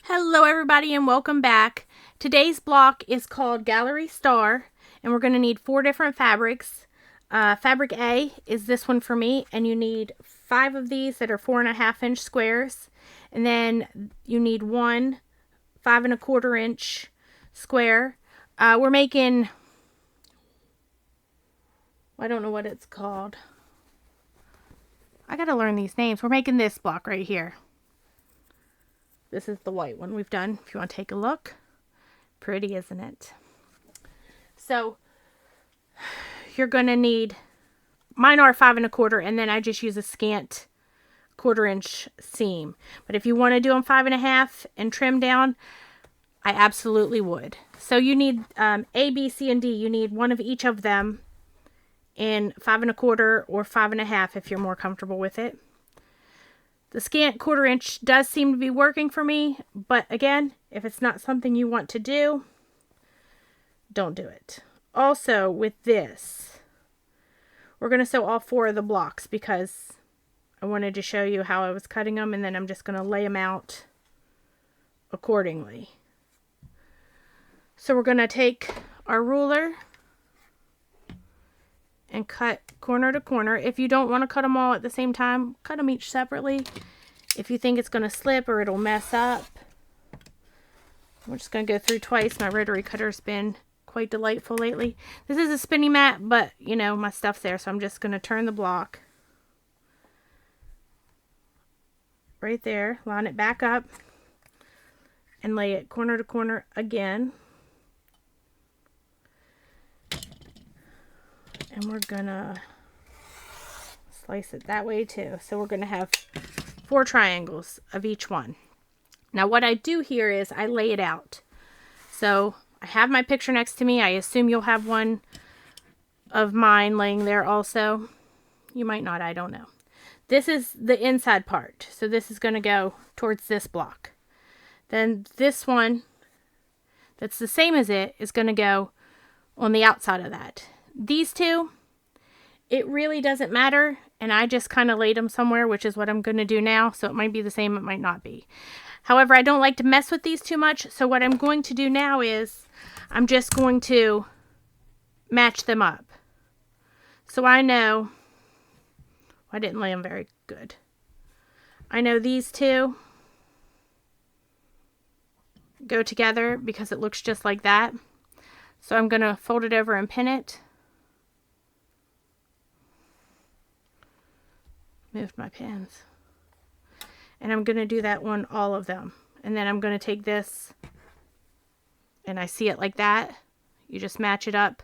Hello everybody and welcome back. Today's block is called Gallery Star and we're going to need 4 different fabrics. Fabric A is this one for me, and you need 5 of these that are 4.5-inch squares, and then you need one 5.25-inch square. We're making, I don't know what it's called. I gotta learn these names. We're making this block right here. This is the white one we've done. If you want to take a look. Pretty, isn't it? So you're going to need, mine are 5.25, and then I just use a scant 1/4-inch seam. But if you want to do them 5.5 and trim down, I absolutely would. So you need A, B, C, and D. You need one of each of them in 5.25 or 5.5 if you're more comfortable with it. The scant 1/4-inch does seem to be working for me, but again, if it's not something you want to do, don't do it. Also, with this, we're going to sew all 4 of the blocks because I wanted to show you how I was cutting them, and then I'm just going to lay them out accordingly. So we're going to take our ruler and cut corner to corner. If you don't want to cut them all at the same time, cut them each separately. If you think it's going to slip or it'll mess up, we're just going to go through twice. My rotary cutter's been quite delightful lately. This is a spinning mat, but you know, my stuff's there, so I'm just going to turn the block right there, line it back up, and lay it corner to corner again. And we're gonna slice it that way too. So we're gonna have 4 triangles of each one. Now what I do here is I lay it out. So I have my picture next to me. I assume you'll have one of mine laying there also. You might not, I don't know. This is the inside part. So this is gonna go towards this block. Then this one that's the same as it is gonna go on the outside of that. These two, it really doesn't matter, and I just kind of laid them somewhere, which is what I'm going to do now, so it might be the same, it might not be. However, I don't like to mess with these too much, so what I'm going to do now is I'm just going to match them up. So I know, I didn't lay them very good. I know these two go together because it looks just like that. So I'm going to fold it over and pin it. Moved my pins. And I'm going to do that on all of them. And then I'm going to take this, and I see it like that. You just match it up,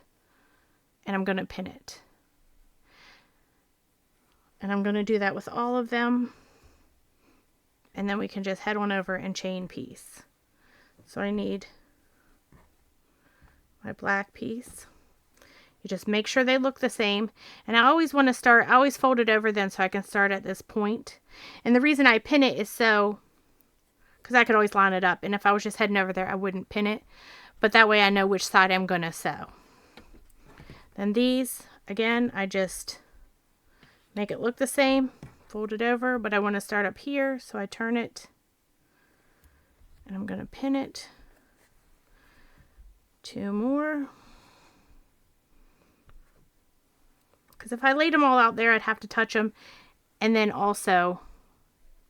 and I'm going to pin it. And I'm going to do that with all of them. And then we can just head on over and chain piece. So I need my black piece. You just make sure they look the same. And I always want to start, I always fold it over then so I can start at this point. And the reason I pin it is so, because I could always line it up. And if I was just heading over there, I wouldn't pin it. But that way I know which side I'm going to sew. Then these, again, I just make it look the same. Fold it over, but I want to start up here. So I turn it. And I'm going to pin it. 2 more. Because if I laid them all out there, I'd have to touch them and then also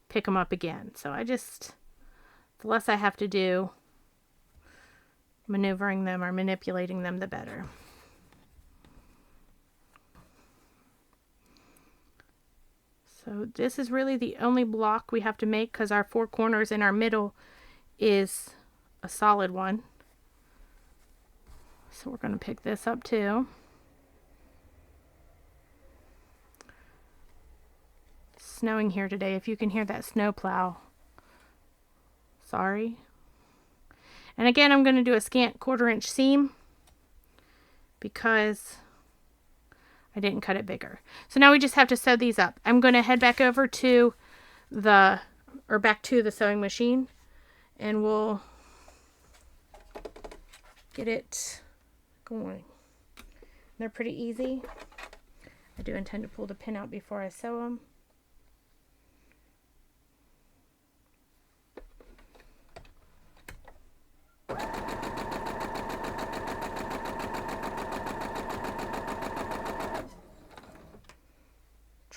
pick them up again. So I just, the less I have to do maneuvering them or manipulating them, the better. So this is really the only block we have to make because our 4 corners in our middle is a solid one. So we're going to pick this up too. Snowing here today. If you can hear that snow plow, sorry. And again, I'm going to do a scant 1/4-inch seam because I didn't cut it bigger. So now we just have to sew these up. I'm going to head back over to the sewing machine, and we'll get it going. They're pretty easy. I do intend to pull the pin out before I sew them.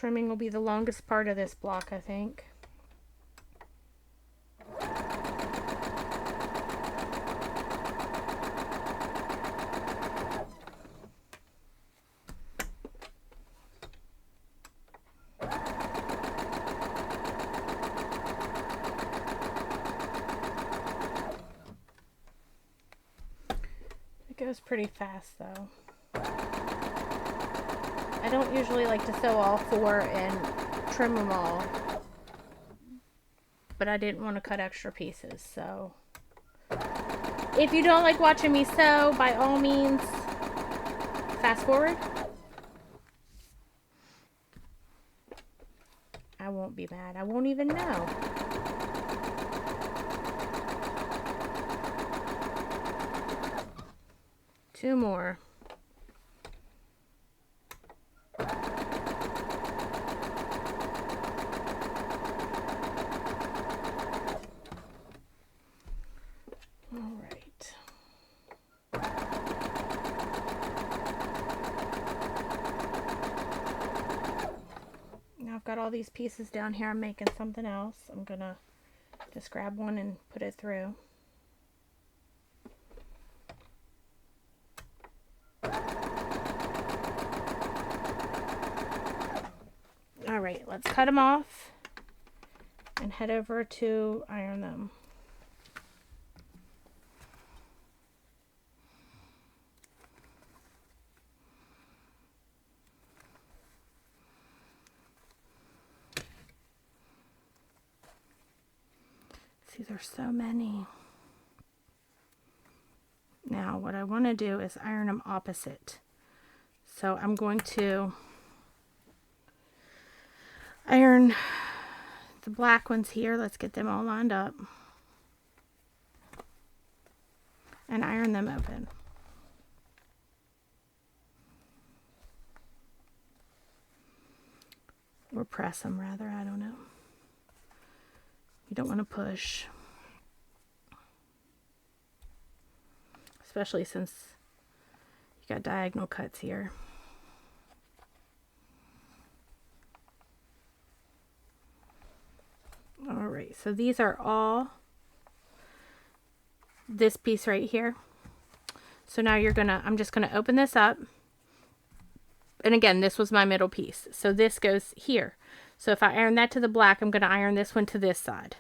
trimming will be the longest part of this block, I think. It goes pretty fast though. I don't usually like to sew all 4 and trim them all, but I didn't want to cut extra pieces, so if you don't like watching me sew, by all means, fast forward. I won't be mad. I won't even know. Two more. I've got all these pieces down here. I'm making something else. I'm gonna just grab one and put it through. All right, let's cut them off and head over to iron them. See, there's so many. Now, what I want to do is iron them opposite. So I'm going to iron the black ones here. Let's get them all lined up. And iron them open. Or press them rather, I don't know. You don't want to push. Especially since you got diagonal cuts here. Alright, so these are all this piece right here. So now I'm just gonna open this up. And again, this was my middle piece. So this goes here. So if I iron that to the black, I'm gonna iron this one to this side.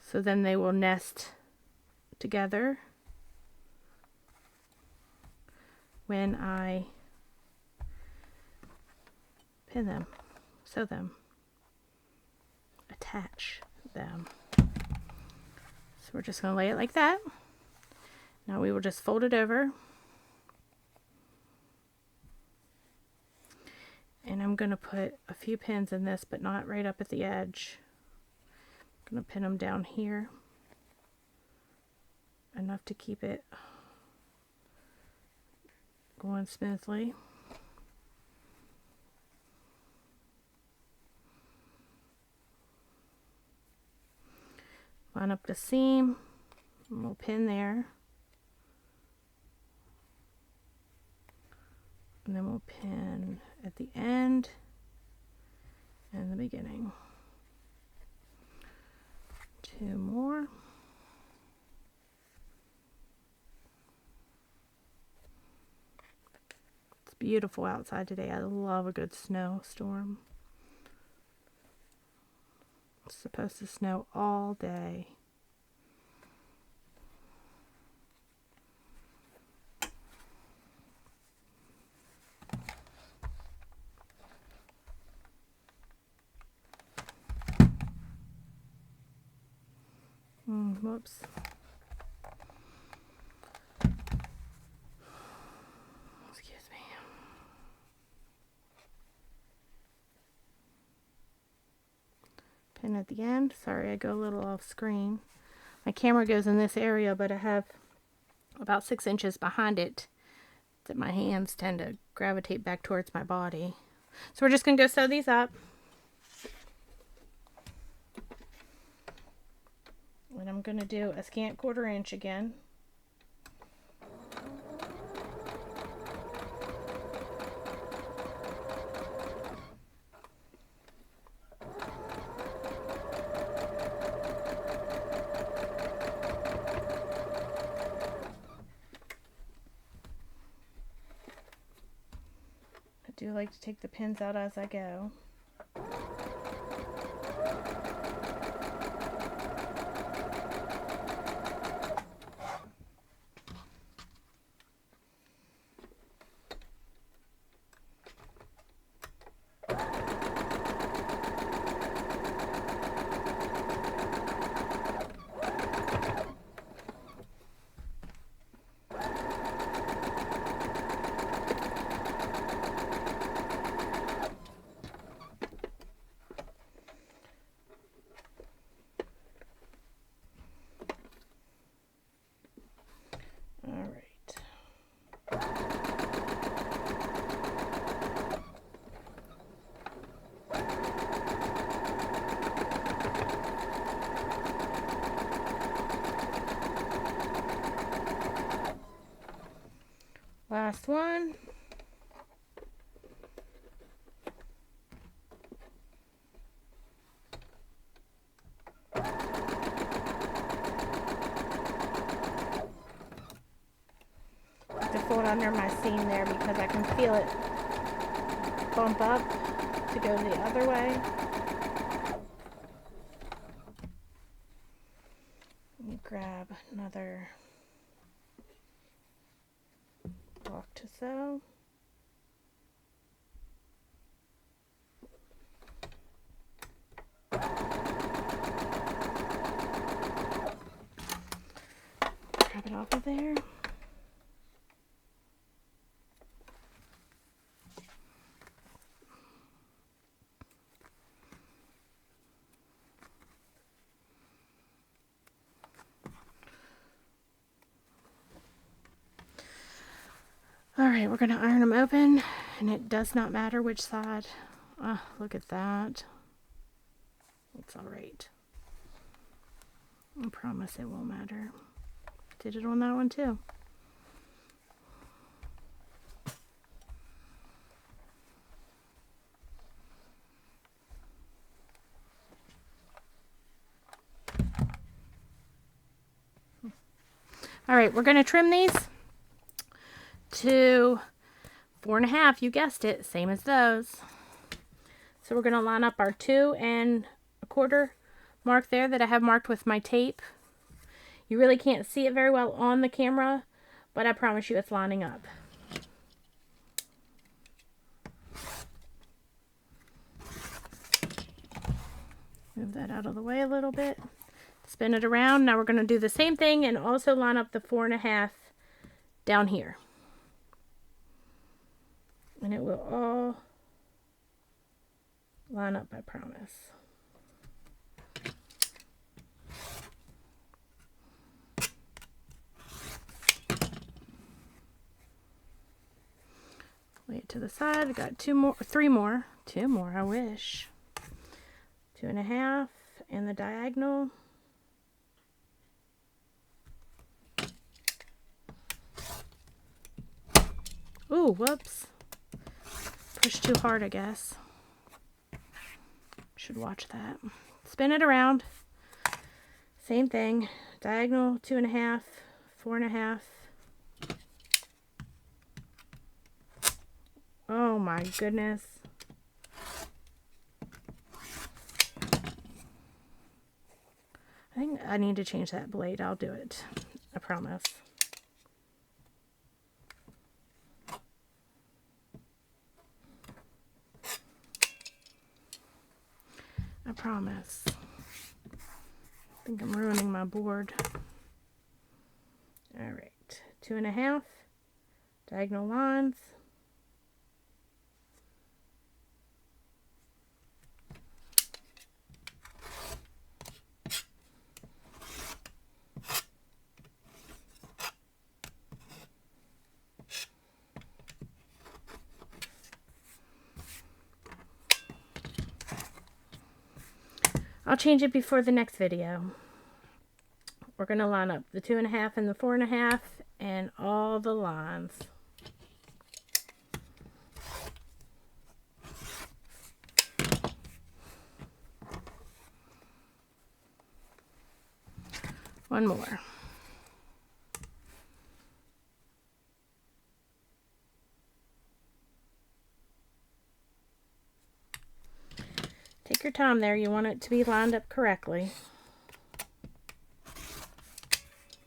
So then they will nest together when I pin them, sew them, attach them. So we're just going to lay it like that. Now we will just fold it over. And I'm going to put a few pins in this, but not right up at the edge. I'm going to pin them down here. Enough to keep it going smoothly. Line up the seam, and we'll pin there. And then we'll pin at the end and the beginning. Two more. It's beautiful outside today. I love a good snowstorm. It's supposed to snow all day. Whoops. Excuse me. Pin at the end. Sorry, I go a little off screen. My camera goes in this area, but I have about 6 inches behind it that my hands tend to gravitate back towards my body. So we're just going to go sew these up. And I'm going to do a scant 1/4 inch again. do like to take the pins out as I go. Last one. To fold under my seam there because I can feel it bump up to go the other way. Let me grab another block to sew. Grab it off of there. Alright, we're going to iron them open, and it does not matter which side. Oh, look at that. It's alright. I promise it won't matter. Did it on that one too. Alright, we're going to trim these to 4.5, you guessed it, same as those. So we're going to line up our 2 1/4 mark there that I have marked with my tape. You really can't see it very well on the camera, but I promise you it's lining up. Move that out of the way a little bit. Spin it around. Now we're going to do the same thing and also line up the 4.5 down here. And it will all line up, I promise. Lay it to the side. I got 2 more, 3 more. 2 more, I wish. 2.5 and the diagonal. Ooh, whoops. Pushed too hard, I guess. Should watch that. Spin it around. Same thing. Diagonal, 2.5, 4.5. Oh my goodness. I think I need to change that blade. I'll do it. I promise. I promise. I think I'm ruining my board. Alright. 2.5. Diagonal lines. I'll change it before the next video. We're going to line up the 2.5 and the 4.5 and all the lines. One more. Take your time there. You want it to be lined up correctly.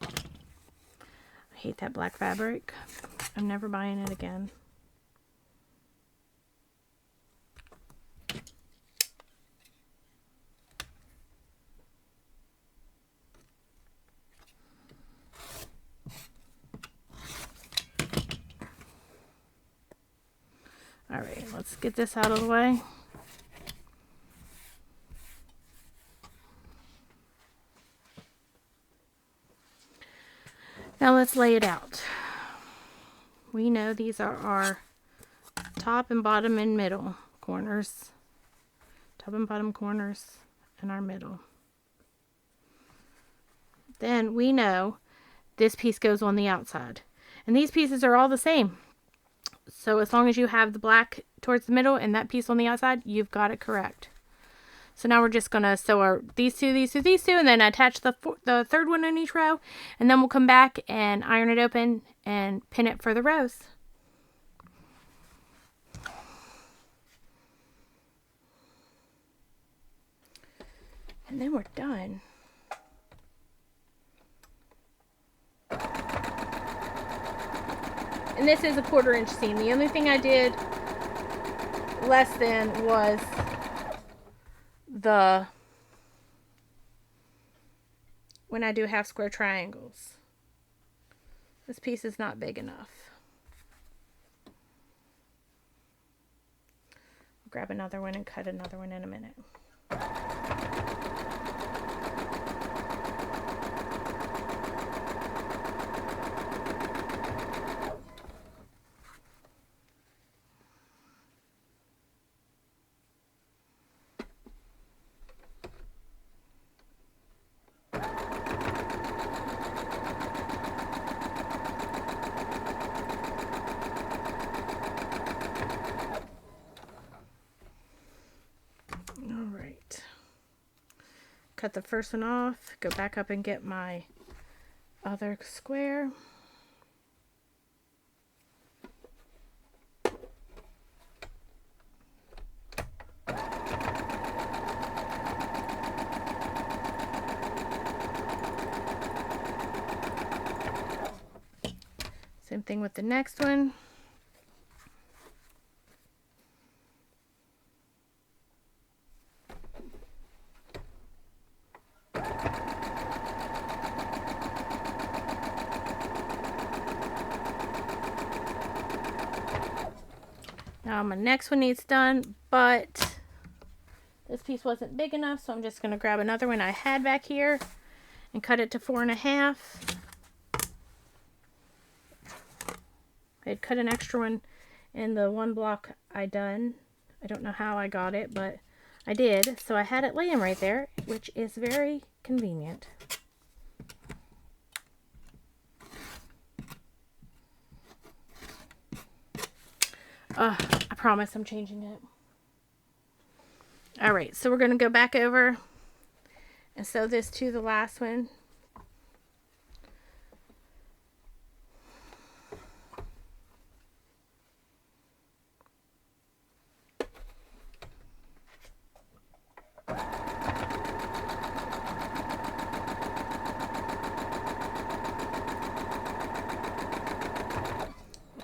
I hate that black fabric. I'm never buying it again. All right, let's get this out of the way. Now let's lay it out. We know these are our top and bottom and middle corners. Top and bottom corners and our middle. Then we know this piece goes on the outside. And these pieces are all the same. So as long as you have the black towards the middle and that piece on the outside, you've got it correct. So now we're just going to sew these two, and then attach the third one in each row. And then we'll come back and iron it open and pin it for the rows. And then we're done. And this is a 1/4 inch seam. The only thing I did less than was when I do half square triangles. This piece is not big enough. I'll grab another one and cut another one in a minute. Cut the first one off, go back up and get my other square. Same thing with the next one. Now my next one needs done, but this piece wasn't big enough, so I'm just going to grab another one I had back here and cut it to 4.5. I had cut an extra one in the one block I done. I don't know how I got it, but I did. So I had it laying right there, which is very convenient. I promise I'm changing it. Alright, so we're going to go back over and sew this to the last one.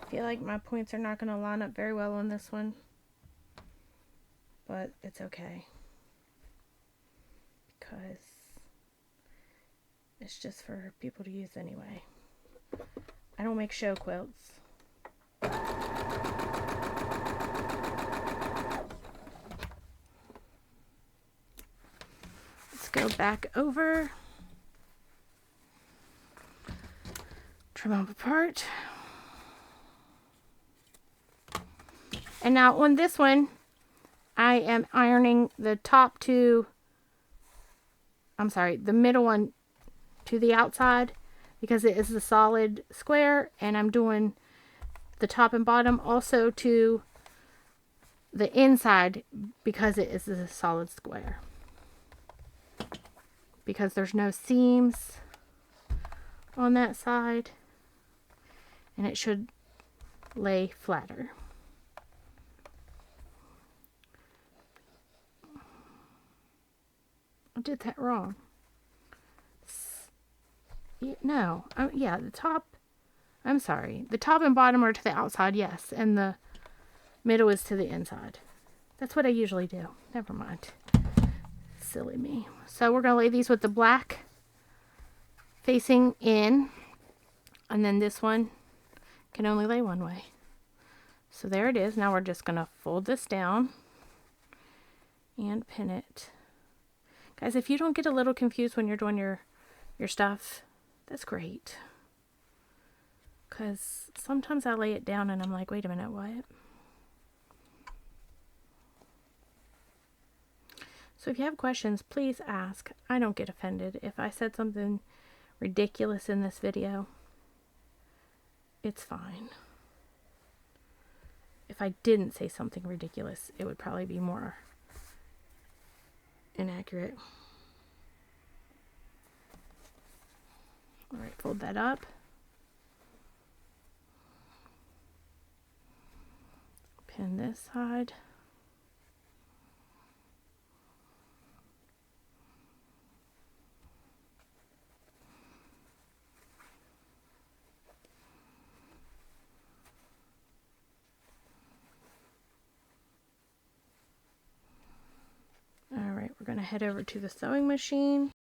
I feel like my points are not going to line up very well on this one, but it's okay because it's just for people to use anyway. I don't make show quilts. Let's go back over, trim them apart. And now on this one, I am ironing the top to, the middle one to the outside because it is a solid square, and I'm doing the top and bottom also to the inside because it is a solid square. Because there's no seams on that side, and it should lay flatter. I did that wrong. No, yeah, the top, I'm sorry. The top and bottom are to the outside, yes, and the middle is to the inside. That's what I usually do. Never mind. Silly me. So we're going to lay these with the black facing in, and then this one can only lay one way. So there it is. Now we're just going to fold this down and pin it. Guys, if you don't get a little confused when you're doing your stuff, that's great. Because sometimes I lay it down and I'm like, wait a minute, what? So if you have questions, please ask. I don't get offended. If I said something ridiculous in this video, it's fine. If I didn't say something ridiculous, it would probably be more inaccurate. All right, fold that up. Pin this side. All right, we're going to head over to the sewing machine.